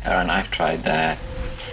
Aaron, I've tried that.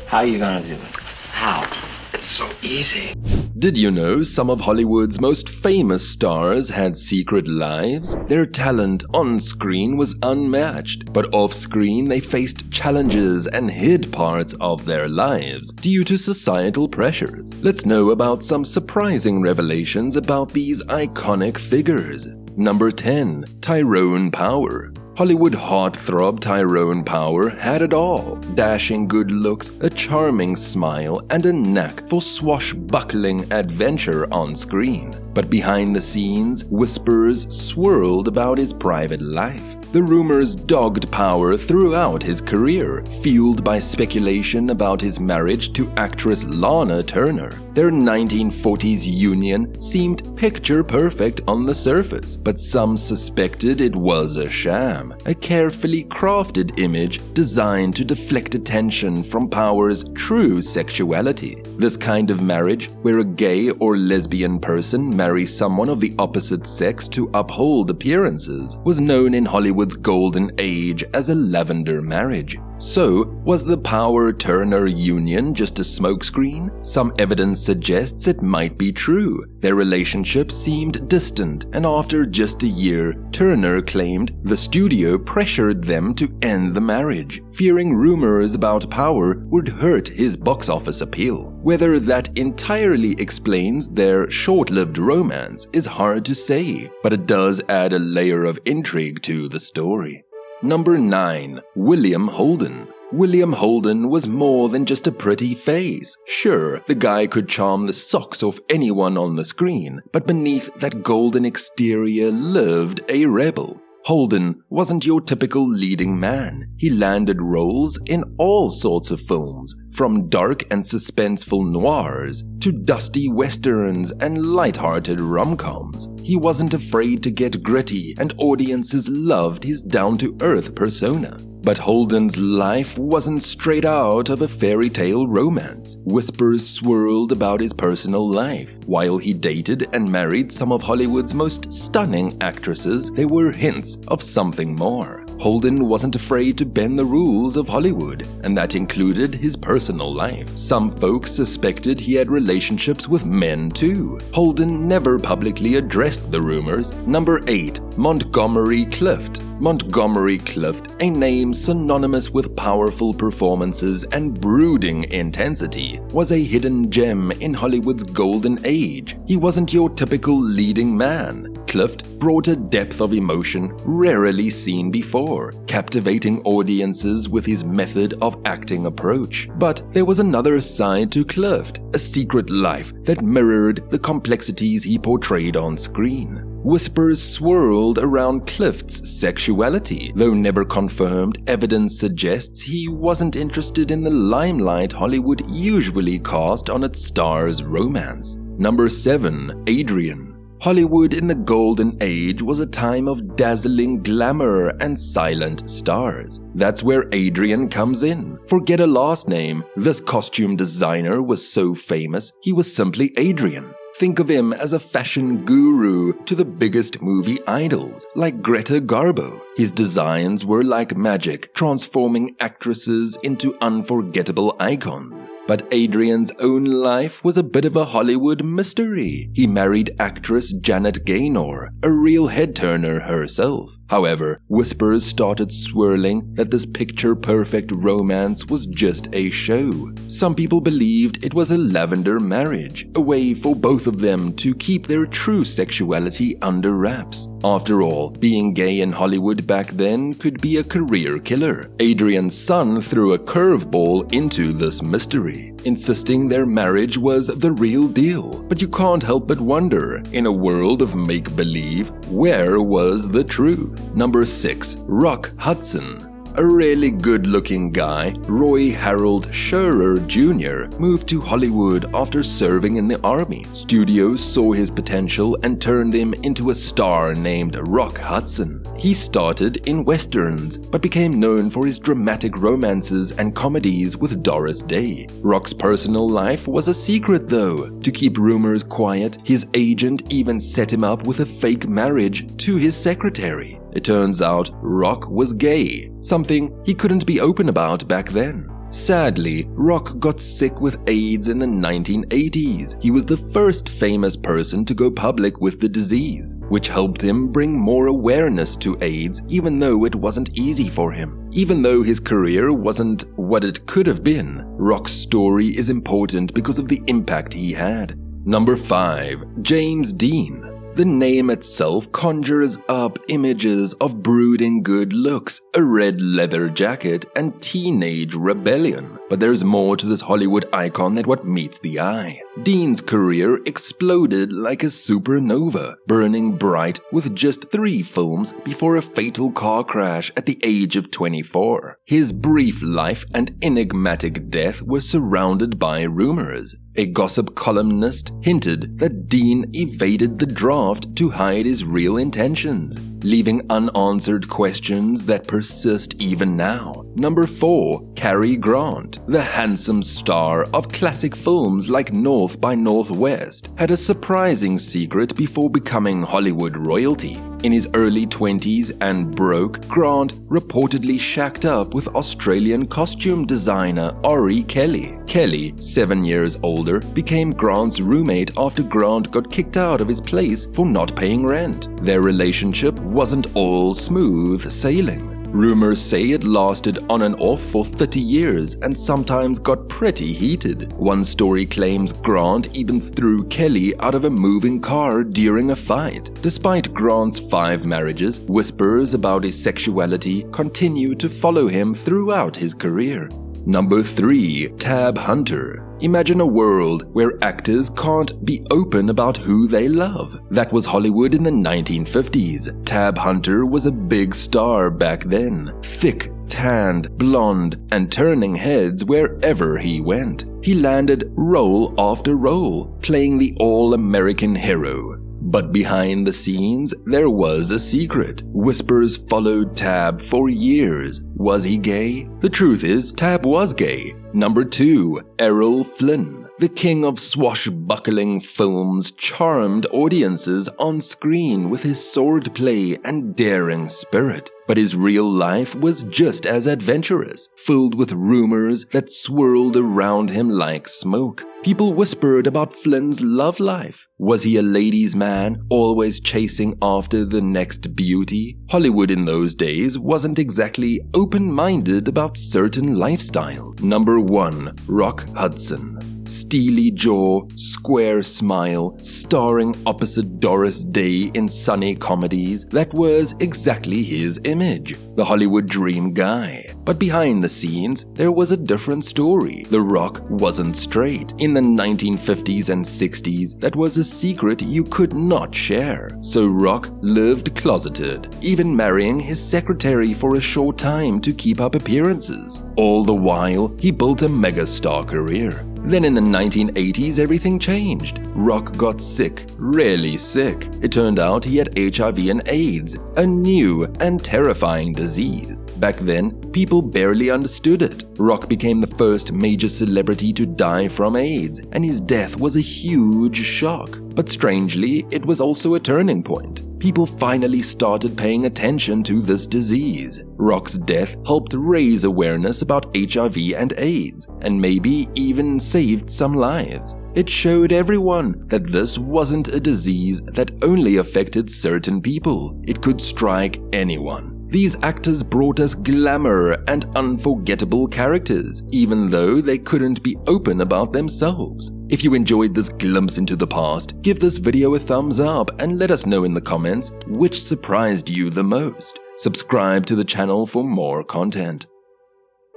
How are you gonna do it? How? It's so easy. Did you know some of Hollywood's most famous stars had secret lives? Their talent on screen was unmatched, but off screen they faced challenges and hid parts of their lives due to societal pressures. Let's know about some surprising revelations about these iconic figures. Number 10. Tyrone Power. Hollywood heartthrob Tyrone Power had it all: dashing good looks, a charming smile, and a knack for swashbuckling adventure on screen. But behind the scenes, whispers swirled about his private life. The rumors dogged Power throughout his career, fueled by speculation about his marriage to actress Lana Turner. Their 1940s union seemed picture-perfect on the surface, but some suspected it was a sham, a carefully crafted image designed to deflect attention from Power's true sexuality. This kind of marriage, where a gay or lesbian person marries someone of the opposite sex to uphold appearances, was known in Hollywood's golden age as a lavender marriage. So, was the Power-Turner union just a smokescreen? Some evidence suggests it might be true. Their relationship seemed distant, and after just a year, Turner claimed the studio pressured them to end the marriage, fearing rumors about Power would hurt his box office appeal. Whether that entirely explains their short-lived romance is hard to say, but it does add a layer of intrigue to the story. Number 9. William Holden. William Holden was more than just a pretty face. Sure, the guy could charm the socks off anyone on the screen, but beneath that golden exterior lived a rebel. Holden wasn't your typical leading man. He landed roles in all sorts of films, from dark and suspenseful noirs to dusty westerns and light-hearted rom-coms. He wasn't afraid to get gritty, and audiences loved his down-to-earth persona. But Holden's life wasn't straight out of a fairy tale romance. Whispers swirled about his personal life. While he dated and married some of Hollywood's most stunning actresses, there were hints of something more. Holden wasn't afraid to bend the rules of Hollywood, and that included his personal life. Some folks suspected he had relationships with men too. Holden never publicly addressed the rumors. Number 8. Montgomery Clift. Montgomery Clift, a name synonymous with powerful performances and brooding intensity, was a hidden gem in Hollywood's golden age. He wasn't your typical leading man. Clift brought a depth of emotion rarely seen before, captivating audiences with his method of acting approach. But there was another side to Clift, a secret life that mirrored the complexities he portrayed on screen. Whispers swirled around Clift's sexuality. Though never confirmed, evidence suggests he wasn't interested in the limelight Hollywood usually cast on its stars' romance. Number 7. Adrian. Hollywood in the golden age was a time of dazzling glamour and silent stars. That's where Adrian comes in. Forget a last name. This costume designer was so famous, he was simply Adrian. Think of him as a fashion guru to the biggest movie idols, like Greta Garbo. His designs were like magic, transforming actresses into unforgettable icons. But Adrian's own life was a bit of a Hollywood mystery. He married actress Janet Gaynor, a real head-turner herself. However, whispers started swirling that this picture-perfect romance was just a show. Some people believed it was a lavender marriage, a way for both of them to keep their true sexuality under wraps. After all, being gay in Hollywood back then could be a career killer. Adrian's son threw a curveball into this mystery, insisting their marriage was the real deal. But you can't help but wonder, in a world of make-believe, where was the truth? Number 6. Rock Hudson. A really good-looking guy, Roy Harold Scherer Jr. moved to Hollywood after serving in the Army. Studios saw his potential and turned him into a star named Rock Hudson. he started in westerns, but became known for his dramatic romances and comedies with Doris Day. Rock's personal life was a secret though. To keep rumors quiet, his agent even set him up with a fake marriage to his secretary. It turns out Rock was gay, something he couldn't be open about back then. Sadly, Rock got sick with AIDS in the 1980s. He was the first famous person to go public with the disease, which helped him bring more awareness to AIDS, even though it wasn't easy for him. Even though his career wasn't what it could have been, Rock's story is important because of the impact he had. Number 5. James Dean. The name itself conjures up images of brooding good looks, a red leather jacket, and teenage rebellion. But there's more to this Hollywood icon than what meets the eye. Dean's career exploded like a supernova, burning bright with just 3 films before a fatal car crash at the age of 24. His brief life and enigmatic death were surrounded by rumors. A gossip columnist hinted that Dean evaded the draft to hide his real intentions, leaving unanswered questions that persist even now. Number 4. Cary Grant. The handsome star of classic films like North by Northwest had a surprising secret before becoming Hollywood royalty. In his early 20s and broke, Grant reportedly shacked up with Australian costume designer Ori Kelly. Kelly, 7 years older, became Grant's roommate after Grant got kicked out of his place for not paying rent. Their relationship wasn't all smooth sailing. Rumors say it lasted on and off for 30 years and sometimes got pretty heated. One story claims Grant even threw Kelly out of a moving car during a fight. Despite Grant's 5 marriages, whispers about his sexuality continue to follow him throughout his career. Number 3. Tab Hunter. Imagine a world where actors can't be open about who they love. That was Hollywood in the 1950s. Tab Hunter was a big star back then. Thick, tanned, blonde, and turning heads wherever he went. He landed role after role, playing the all-American hero. But behind the scenes, there was a secret. Whispers followed Tab for years. Was he gay? The truth is, Tab was gay. Number 2. Errol Flynn. The king of swashbuckling films charmed audiences on screen with his swordplay and daring spirit. But his real life was just as adventurous, filled with rumors that swirled around him like smoke. People whispered about Flynn's love life. Was he a ladies' man, always chasing after the next beauty? Hollywood in those days wasn't exactly open-minded about certain lifestyles. Number 1. Rock Hudson. Steely jaw, square smile, starring opposite Doris Day in sunny comedies, that was exactly his image. The Hollywood dream guy. But behind the scenes, there was a different story. The Rock wasn't straight. In the 1950s and 60s, that was a secret you could not share. So Rock lived closeted, even marrying his secretary for a short time to keep up appearances. All the while, he built a megastar career. Then in the 1980s, everything changed. Rock got sick, really sick. It turned out he had HIV and AIDS, a new and terrifying disease. Back then, people barely understood it. Rock became the first major celebrity to die from AIDS, and his death was a huge shock. But strangely, it was also a turning point. People finally started paying attention to this disease. Rock's death helped raise awareness about HIV and AIDS, and maybe even saved some lives. It showed everyone that this wasn't a disease that only affected certain people. It could strike anyone. These actors brought us glamour and unforgettable characters, even though they couldn't be open about themselves. If you enjoyed this glimpse into the past, give this video a thumbs up and let us know in the comments which surprised you the most. Subscribe to the channel for more content.